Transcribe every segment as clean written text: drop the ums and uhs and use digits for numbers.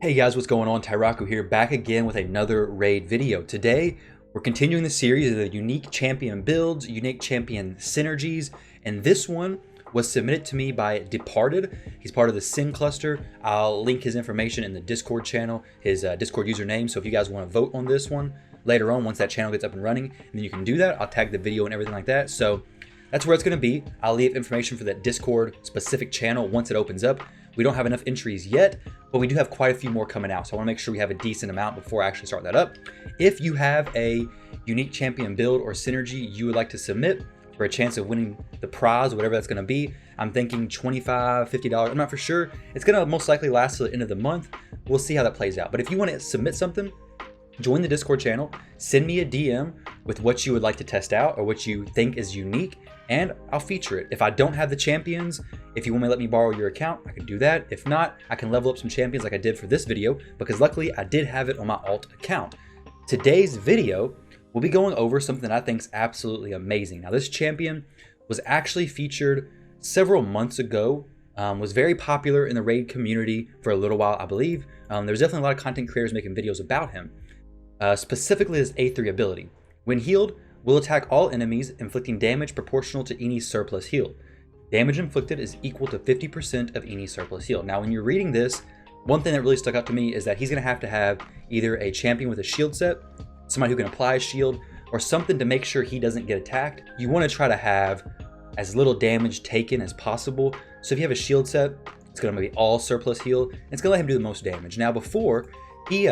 Hey guys, what's going on? Tyraku here, back again with another raid video. Today, we're continuing the series of the unique champion builds, unique champion synergies, and this one was submitted to me by Departed. He's part of the Sin Cluster. I'll link his information in the Discord channel, his Discord username, so if you guys want to vote on this one later on, once that channel gets up and running, then you can do that. I'll tag the video and everything like that. So that's where it's going to be. I'll leave information for that Discord specific channel once it opens up. We don't have enough entries yet, but we do have quite a few more coming out. So I want to make sure we have a decent amount before I actually start that up. If you have a unique champion build or synergy you would like to submit for a chance of winning the prize, whatever that's going to be, I'm thinking $25, $50. I'm not for sure. It's going to most likely last till the end of the month. We'll see how that plays out. But if you want to submit something, join the Discord channel, send me a DM with what you would like to test out or what you think is unique, and I'll feature it. If I don't have the champions, if you want me to let me borrow your account, I can do that. If not, I can level up some champions like I did for this video, because luckily I did have it on my alt account. Today's video, we'll be going over something that I think is absolutely amazing. Now, this champion was actually featured several months ago, was very popular in the raid community for a little while, I believe. There's definitely a lot of content creators making videos about him. Specifically his A3 ability. When healed, will attack all enemies, inflicting damage proportional to any surplus heal. Damage inflicted is equal to 50% of any surplus heal. Now, when you're reading this, one thing that really stuck out to me is that he's going to have either a champion with a shield set, somebody who can apply a shield, or something to make sure he doesn't get attacked. You want to try to have as little damage taken as possible. So if you have a shield set, it's going to be all surplus heal, and it's going to let him do the most damage. Now, before, he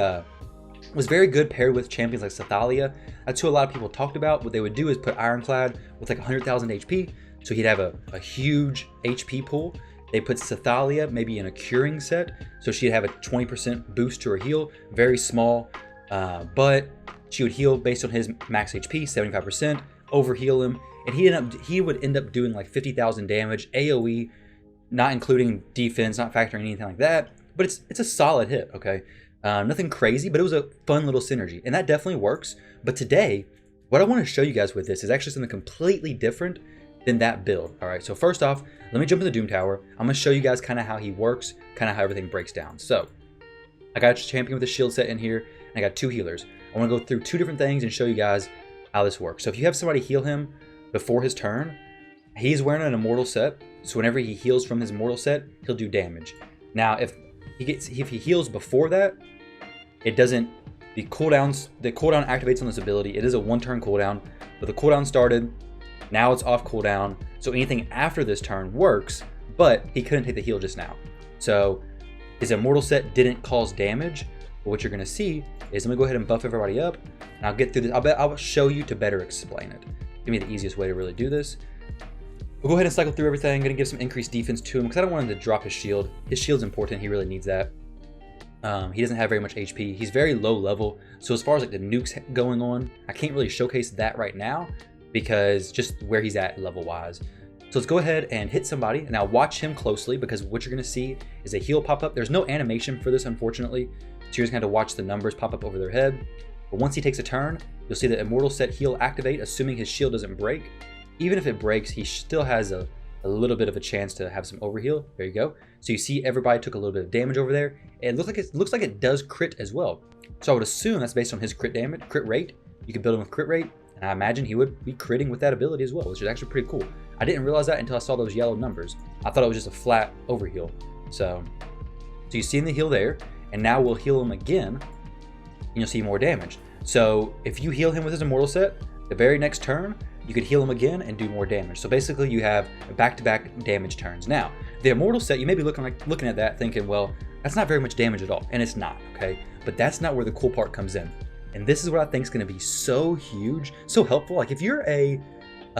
was very good paired with champions like Sathalia. That's who a lot of people talked about. What they would do is put Ironclad with like 100,000 HP, so he'd have a huge HP pool. They put Sathalia maybe in a curing set, so she'd have a 20% boost to her heal, very small, but she would heal based on his max HP, 75%, overheal him, and he would end up doing like 50,000 damage, AoE, not including defense, not factoring anything like that, but it's a solid hit, okay? Nothing crazy, but it was a fun little synergy, and that definitely works. But today, what I want to show you guys with this is actually something completely different than that build. All right, so first off, let me jump in the Doom Tower. I'm going to show you guys kind of how he works, kind of how everything breaks down. So I got a champion with a shield set in here, and I got two healers. I want to go through two different things and show you guys how this works. So if you have somebody heal him before his turn, he's wearing an Immortal set, so whenever he heals from his Immortal set, he'll do damage. Now, if he heals before that, it doesn't, the cooldown activates on this ability. It is a one-turn cooldown, but the cooldown started, now it's off cooldown, so anything after this turn works, but he couldn't take the heal just now. So his Immortal set didn't cause damage, but what you're gonna see is, let me go ahead and buff everybody up, and I'll get through this. I'll show you to better explain it. Give me the easiest way to really do this. We'll go ahead and cycle through everything. I'm gonna give some increased defense to him, because I don't want him to drop his shield. His shield's important, he really needs that. He doesn't have very much HP. He's very low level. So as far as like the nukes going on, I can't really showcase that right now because just where he's at level wise. So let's go ahead and hit somebody. And now watch him closely, because what you're gonna see is a heal pop up. There's no animation for this, unfortunately. So you're just gonna have to watch the numbers pop up over their head. But once he takes a turn, you'll see the Immortal set heal activate, assuming his shield doesn't break. Even if it breaks, he still has a little bit of a chance to have some overheal. There you go. So you see everybody took a little bit of damage over there. It looks like it does crit as well. So I would assume that's based on his crit rate. You could build him with crit rate, and I imagine he would be critting with that ability as well, which is actually pretty cool. I didn't realize that until I saw those yellow numbers. I thought it was just a flat overheal. So you see in the heal there, and now we'll heal him again, and you'll see more damage. So if you heal him with his Immortal set, the very next turn, you could heal him again and do more damage. So basically you have back-to-back damage turns. Now, the Immortal set, you may be looking at that thinking, well, that's not very much damage at all. And it's not, okay? But that's not where the cool part comes in. And this is what I think is gonna be so huge, so helpful. Like if you're a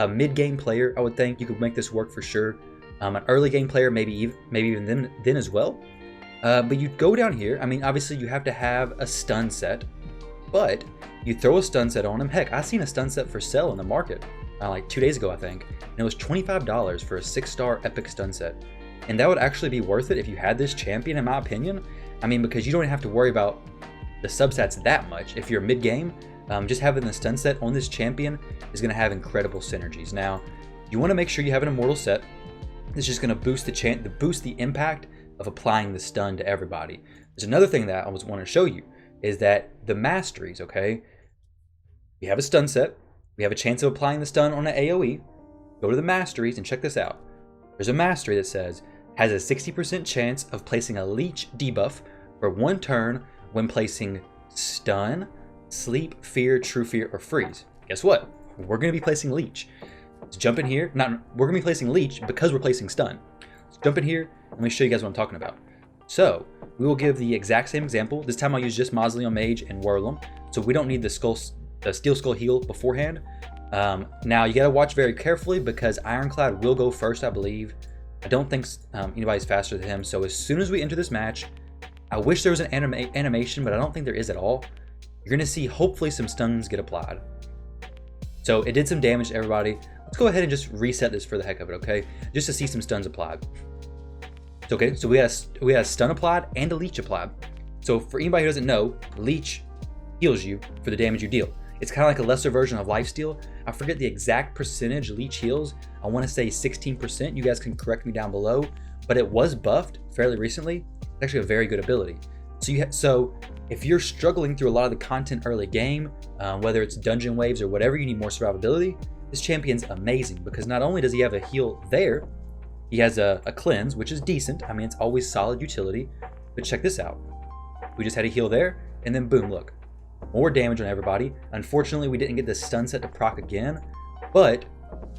mid-game player, I would think you could make this work for sure. An early game player, maybe even then as well. But you go down here, I mean, obviously you have to have a stun set, but you throw a stun set on him. Heck, I seen a stun set for sale in the market like 2 days ago, I think. And it was $25 for a 6-star epic stun set. And that would actually be worth it if you had this champion, in my opinion. I mean, because you don't have to worry about the substats that much. If you're mid-game, just having the stun set on this champion is going to have incredible synergies. Now, you want to make sure you have an Immortal set. It's just going to boost the impact of applying the stun to everybody. There's another thing that I was wanting to show you is that the masteries, okay? We have a stun set. We have a chance of applying the stun on an AoE. Go to the masteries and check this out. There's a mastery that says, has a 60% chance of placing a leech debuff for 1 turn when placing stun, sleep, fear, true fear, or freeze. Guess what? We're going to be placing leech. Let's jump in here. We're going to be placing leech because we're placing stun. Let's jump in here and let me show you guys what I'm talking about. So we will give the exact same example. This time I'll use just Mausoleum Mage and Whirlum. So we don't need the Steel Skull heal beforehand. Now you got to watch very carefully because Ironclad will go first, I believe. I don't think anybody's faster than him. So as soon as we enter this match, I wish there was an animation, but I don't think there is at all. You're going to see hopefully some stuns get applied. So it did some damage to everybody. Let's go ahead and just reset this for the heck of it, okay? Just to see some stuns applied. Okay, so we had a stun applied and a leech applied. So for anybody who doesn't know, leech heals you for the damage you deal. It's kind of like a lesser version of lifesteal. I forget the exact percentage leech heals. I want to say 16%. You guys can correct me down below, but it was buffed fairly recently. It's actually a very good ability. So if you're struggling through a lot of the content early game, whether it's dungeon waves or whatever, you need more survivability, this champion's amazing because not only does he have a heal there, he has a cleanse, which is decent. I mean, it's always solid utility, but check this out. We just had a heal there, and then boom, look. More damage on everybody. Unfortunately, we didn't get the stun set to proc again, but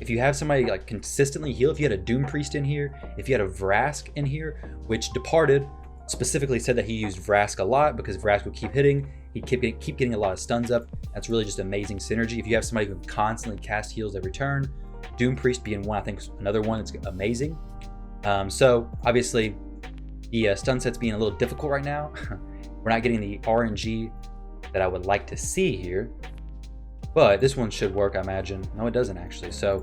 if you have somebody like consistently heal, if you had a Doom Priest in here, if you had a Vrask in here, which Departed specifically said that he used Vrask a lot because Vrask would keep hitting, he'd keep getting a lot of stuns up. That's really just amazing synergy. If you have somebody who can constantly cast heals every turn, Doom Priest being one, I think another one, it's amazing. So obviously the stun set's being a little difficult right now. We're not getting the RNG that I would like to see here, but this one should work, I imagine. No, it doesn't actually. So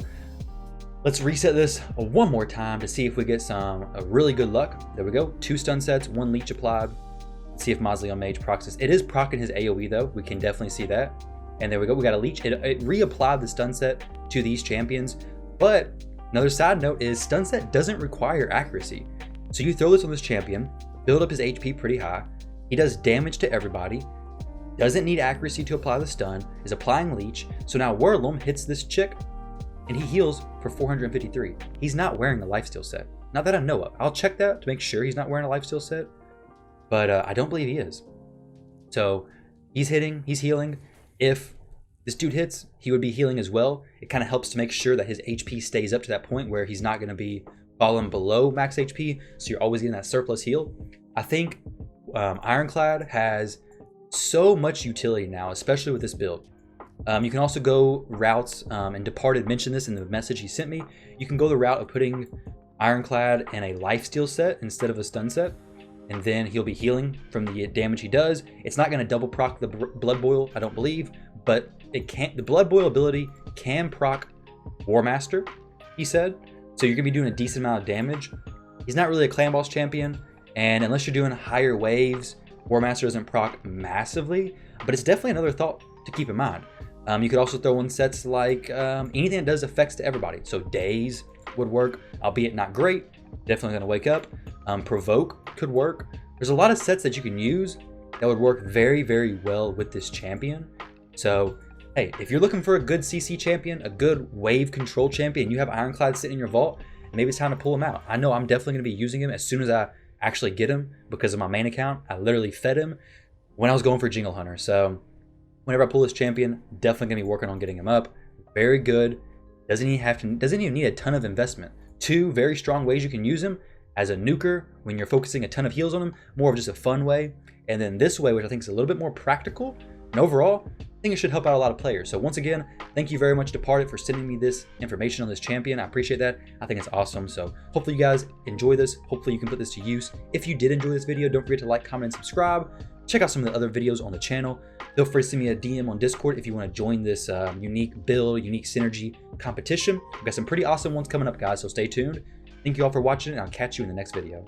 let's reset this one more time to see if we get some really good luck. There we go. 2 stun sets, 1 leech applied. Let's see if Mausoleum Mage procs this. It is proccing his AoE though. We can definitely see that. And there we go. We got a leech. It reapplied the stun set to these champions. But another side note is stun set doesn't require accuracy. So you throw this on this champion, build up his HP pretty high. He does damage to everybody. Doesn't need accuracy to apply the stun, is applying leech. So now Whirlum hits this chick and he heals for 453. He's not wearing a lifesteal set. Not that I know of. I'll check that to make sure he's not wearing a lifesteal set, but I don't believe he is. So he's hitting, he's healing. If this dude hits, he would be healing as well. It kind of helps to make sure that his HP stays up to that point where he's not going to be falling below max HP. So you're always getting that surplus heal. I think Ironclad has so much utility now, especially with this build. You can also go routes, and Departed mentioned this in the message he sent me. You can go the route of putting Ironclad in a lifesteal set instead of a stun set, and then he'll be healing from the damage he does. It's not going to double proc the Blood Boil, I don't believe, but it can't. The Blood Boil ability can proc War Master, he said. So you're going to be doing a decent amount of damage. He's not really a clan boss champion, and unless you're doing higher waves, War Master doesn't proc massively, but it's definitely another thought to keep in mind. You could also throw in sets like anything that does effects to everybody. So Daze would work, albeit not great. Definitely gonna wake up. Provoke could work. There's a lot of sets that you can use that would work very, very well with this champion. So, hey, if you're looking for a good CC champion, a good wave control champion, you have Ironclad sitting in your vault, maybe it's time to pull him out. I know I'm definitely gonna be using him as soon as I actually get him because of my main account. I literally fed him when I was going for Jingle Hunter. So whenever I pull this champion, definitely gonna be working on getting him up. Very good. Doesn't even need a ton of investment. 2 very strong ways you can use him: as a nuker when you're focusing a ton of heals on him, more of just a fun way, and then this way, which I think is a little bit more practical. And overall, I think it should help out a lot of players. So once again, thank you very much, Departed, for sending me this information on this champion. I appreciate that. I think it's awesome. So hopefully you guys enjoy this. Hopefully you can put this to use. If you did enjoy this video, don't forget to like, comment, and subscribe. Check out some of the other videos on the channel. Feel free to send me a DM on Discord if you want to join this unique build, unique synergy competition. We've got some pretty awesome ones coming up, guys, so stay tuned. Thank you all for watching, and I'll catch you in the next video.